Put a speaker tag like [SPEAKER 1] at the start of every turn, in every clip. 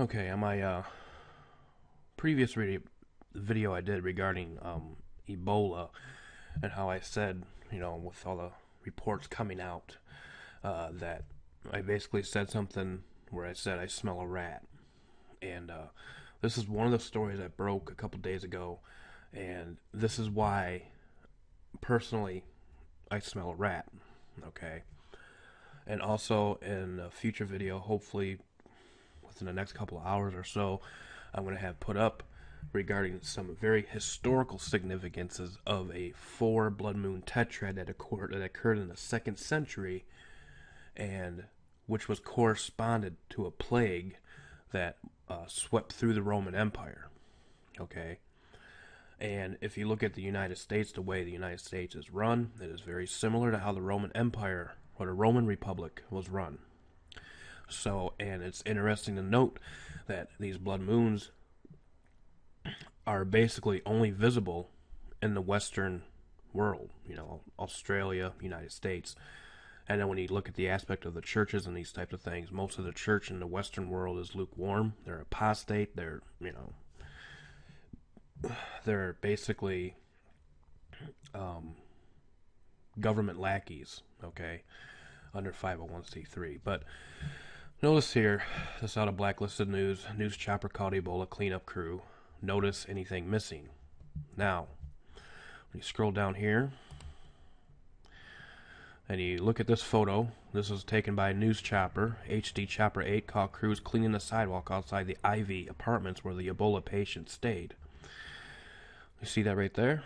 [SPEAKER 1] Okay, on my previous video I did regarding Ebola and how I said, with all the reports coming out, that I basically said something where I said I smell a rat. And this is one of the stories that broke a couple days ago, and this is why, personally, I smell a rat. Okay? And also, in a future video, hopefully within the next couple of hours or so, I'm going to have put up regarding some very historical significances of a 4 blood moon tetrad that occurred in the 2nd century, and which was corresponded to a plague that swept through the Roman Empire. Okay? And if you look at the United States, the way the United States is run, it is very similar to how the Roman Empire or the Roman Republic was run. So, and it's interesting to note that these blood moons are basically only visible in the Western world, Australia, United States. And then when you look at the aspect of the churches and these types of things, most of the church in the Western world is lukewarm. They're apostate. They're basically government lackeys, okay, under 501c3. But notice here, this out of Blacklisted News chopper called Ebola cleanup crew. Notice anything missing. Now, when you scroll down here, and you look at this photo, this was taken by News Chopper, HD Chopper 8, caught crews cleaning the sidewalk outside the Ivy apartments where the Ebola patient stayed. You see that right there?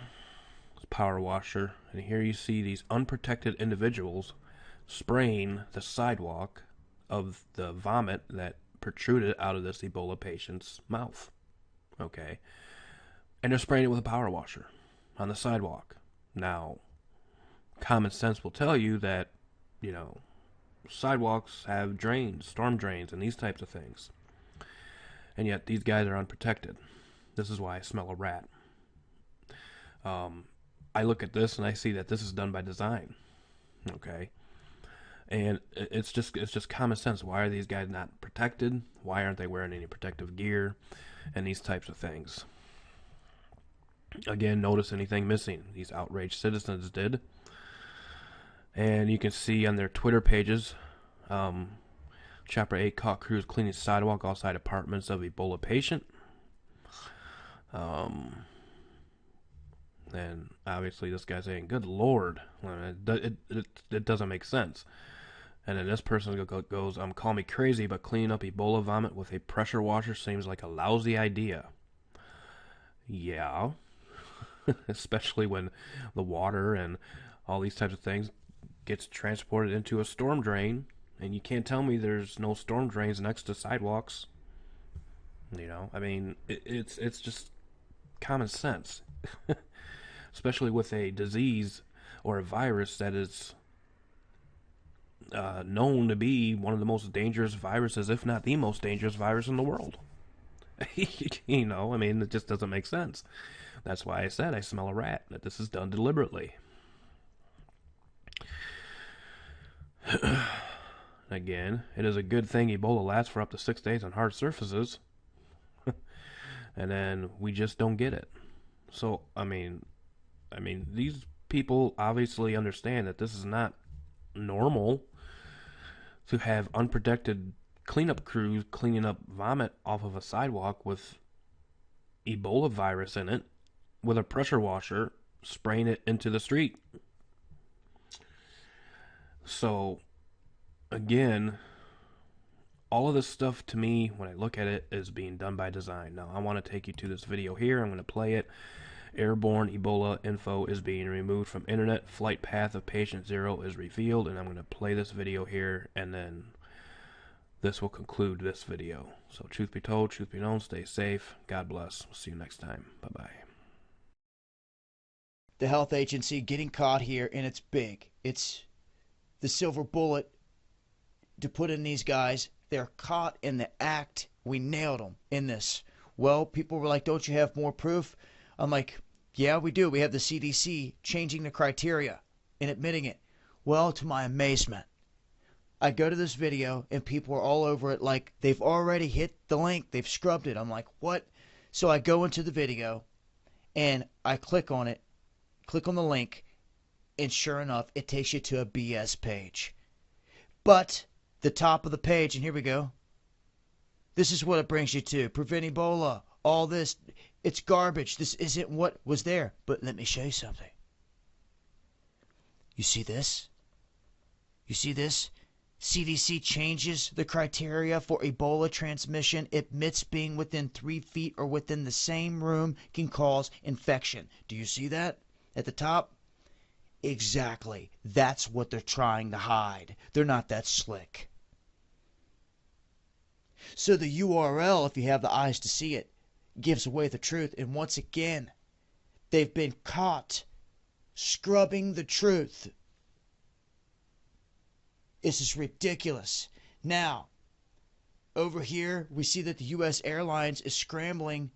[SPEAKER 1] It's a power washer. And here you see these unprotected individuals spraying the sidewalk of the vomit that protruded out of this Ebola patient's mouth. Okay? And they're spraying it with a power washer on the sidewalk. Now, common sense will tell you that, sidewalks have drains, storm drains, and these types of things. And yet these guys are unprotected. This is why I smell a rat. I look at this and I see that this is done by design. Okay? And it's just common sense. Why are these guys not protected? Why aren't they wearing any protective gear? And these types of things. Again, notice anything missing. These outraged citizens did. And you can see on their Twitter pages, Chapter 8 caught crews cleaning sidewalk outside apartments of Ebola patient. And obviously this guy's saying, good Lord, it doesn't make sense. And then this person goes, call me crazy, but cleaning up Ebola vomit with a pressure washer seems like a lousy idea. Yeah. Especially when the water and all these types of things gets transported into a storm drain, and you can't tell me there's no storm drains next to sidewalks. It's just common sense. Especially with a disease or a virus that is known to be one of the most dangerous viruses, if not the most dangerous virus in the world. It just doesn't make sense. That's why I said I smell a rat, that this is done deliberately. Again, it is a good thing Ebola lasts for up to 6 days on hard surfaces. And then we just don't get it. So, these people obviously understand that this is not normal to have unprotected cleanup crews cleaning up vomit off of a sidewalk with Ebola virus in it, with a pressure washer spraying it into the street. So, again, all of this stuff to me, when I look at it, is being done by design. Now, I want to take you to this video here. I'm going to play it. Airborne Ebola info is being removed from internet. Flight path of patient 0 is revealed, and I'm going to play this video here, and then this will conclude this video. So, truth be told, truth be known, stay safe. God bless. We'll see you next time. Bye-bye.
[SPEAKER 2] The health agency getting caught here, and it's big. It's the silver bullet to put in these guys. They're caught in the act. We nailed them in this. Well, people were like, don't you have more proof? I'm like, yeah, we do. We have the CDC changing the criteria and admitting it. Well, to my amazement, I go to this video and people are all over it like they've already hit the link. They've scrubbed it. I'm like, what? So I go into the video and I click on it, click on the link, and sure enough, it takes you to a BS page. But the top of the page, and here we go. This is what it brings you to. Prevent Ebola. All this. It's garbage. This isn't what was there. But let me show you something. You see this? You see this? CDC changes the criteria for Ebola transmission. Admits being within 3 feet or within the same room can cause infection. Do you see that at the top? Exactly. That's what they're trying to hide. They're not that slick. So the URL, if you have the eyes to see it, gives away the truth. And once again, they've been caught scrubbing the truth. This is ridiculous. Now, over here, we see that the U.S. Airlines is scrambling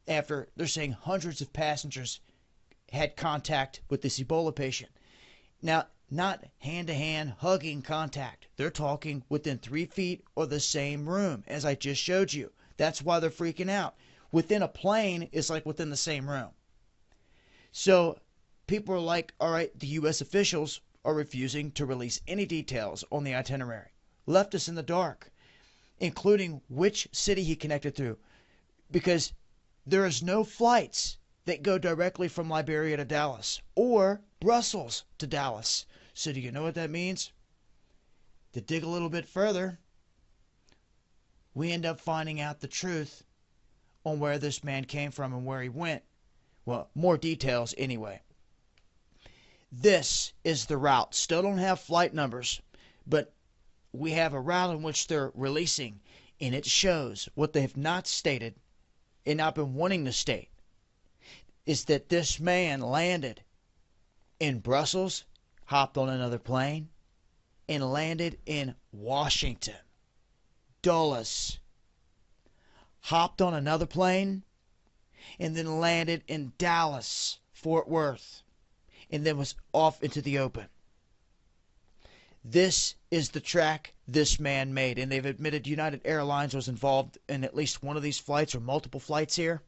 [SPEAKER 2] after they're saying hundreds of passengers had contact with this Ebola patient. Now, not hand-to-hand hugging contact. They're talking within 3 feet or the same room, as I just showed you. That's why they're freaking out. Within a plane is like within the same room. So people are like, all right, the U.S. officials are refusing to release any details on the itinerary. Left us in the dark, including which city he connected through, because there is no flights that go directly from Liberia to Dallas or Brussels to Dallas. So do you know what that means? To dig a little bit further, we end up finding out the truth on where this man came from and where he went. Well, more details anyway. This is the route. Still don't have flight numbers, but we have a route in which they're releasing, and it shows what they have not stated and not been wanting to state is that this man landed in Brussels, hopped on another plane, and landed in Washington, Dulles. Hopped on another plane, and then landed in Dallas, Fort Worth, and then was off into the open. This is the track this man made, and they've admitted United Airlines was involved in at least one of these flights or multiple flights here.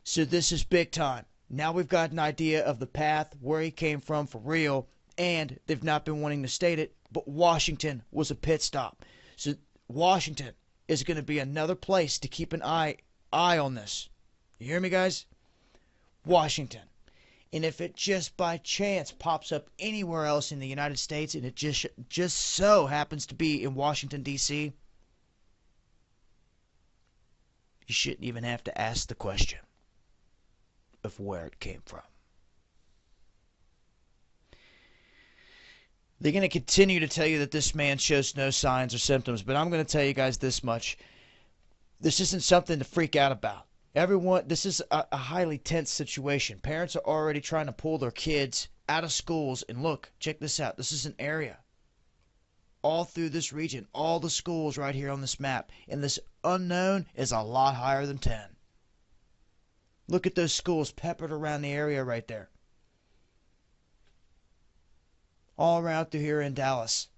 [SPEAKER 2] So this is big time. Now we've got an idea of the path, where he came from for real, and they've not been wanting to state it, but Washington was a pit stop. So Washington is going to be another place to keep an eye on this. You hear me, guys? Washington. And if it just by chance pops up anywhere else in the United States, and it just so happens to be in Washington, D.C., you shouldn't even have to ask the question of where it came from. They're going to continue to tell you that this man shows no signs or symptoms, but I'm going to tell you guys this much. This isn't something to freak out about. Everyone, this is a highly tense situation. Parents are already trying to pull their kids out of schools. And look, check this out. This is an area all through this region, all the schools right here on this map. And this unknown is a lot higher than 10. Look at those schools peppered around the area right there. All around through here in Dallas.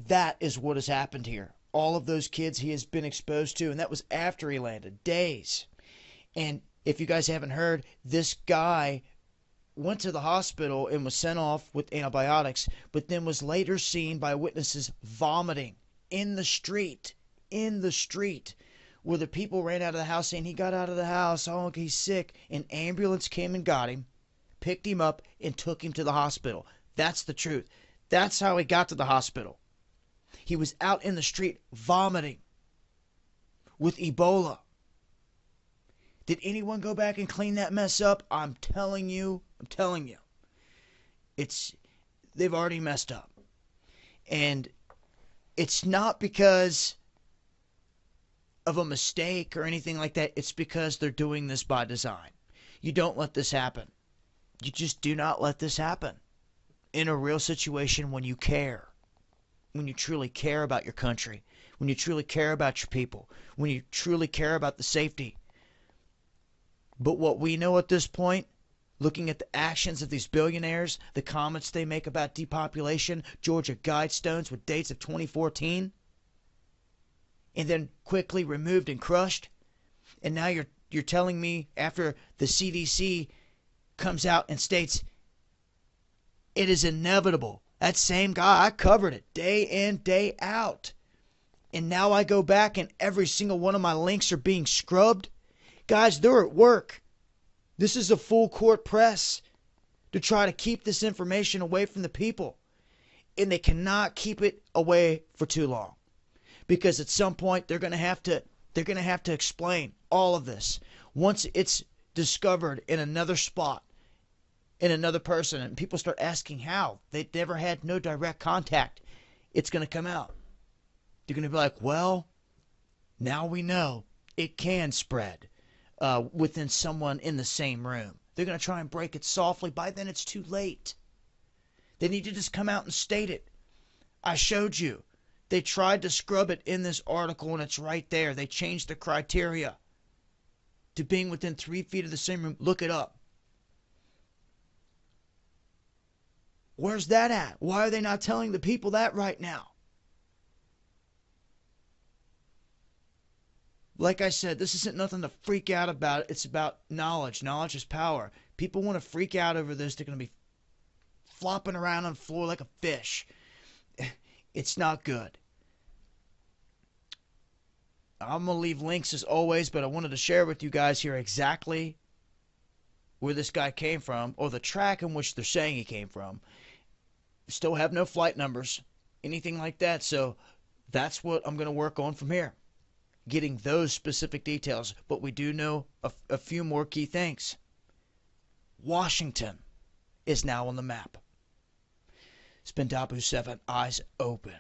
[SPEAKER 2] That is what has happened here. All of those kids he has been exposed to, and that was after he landed, days. And if you guys haven't heard, this guy went to the hospital and was sent off with antibiotics, but then was later seen by witnesses vomiting in the street, where the people ran out of the house saying he got out of the house, oh, he's sick. An ambulance came and got him, picked him up, and took him to the hospital. That's the truth. That's how he got to the hospital. He was out in the street vomiting with Ebola. Did anyone go back and clean that mess up? I'm telling you. They've already messed up. And it's not because of a mistake or anything like that. It's because they're doing this by design. You don't let this happen. You just do not let this happen in a real situation when you care. When you truly care about your country, when you truly care about your people, when you truly care about the safety. But what we know at this point, looking at the actions of these billionaires, the comments they make about depopulation, Georgia Guidestones with dates of 2014, and then quickly removed and crushed. And now you're telling me after the CDC comes out and states it is inevitable. That same guy, I covered it day in, day out. And now I go back and every single one of my links are being scrubbed. Guys, they're at work. This is a full court press to try to keep this information away from the people. And they cannot keep it away for too long. Because at some point they're going to have to explain all of this. Once it's discovered in another spot, in another person, and people start asking how, they never had no direct contact, it's going to come out. They're going to be like, well, now we know it can spread within someone in the same room. They're going to try and break it softly. By then it's too late. They need to just come out and state it. I showed you. They tried to scrub it in this article, and it's right there. They changed the criteria to being within 3 feet of the same room. Look it up. Where's that at? Why are they not telling the people that right now? Like I said, this isn't nothing to freak out about. It's about knowledge. Knowledge is power. People want to freak out over this. They're going to be flopping around on the floor like a fish. It's not good. I'm going to leave links as always, but I wanted to share with you guys here exactly where this guy came from, or the track in which they're saying he came from. Still have no flight numbers, anything like that, so that's what I'm going to work on from here. Getting those specific details, but we do know a few more key things. Washington is now on the map. It's been Dabu 7, eyes open.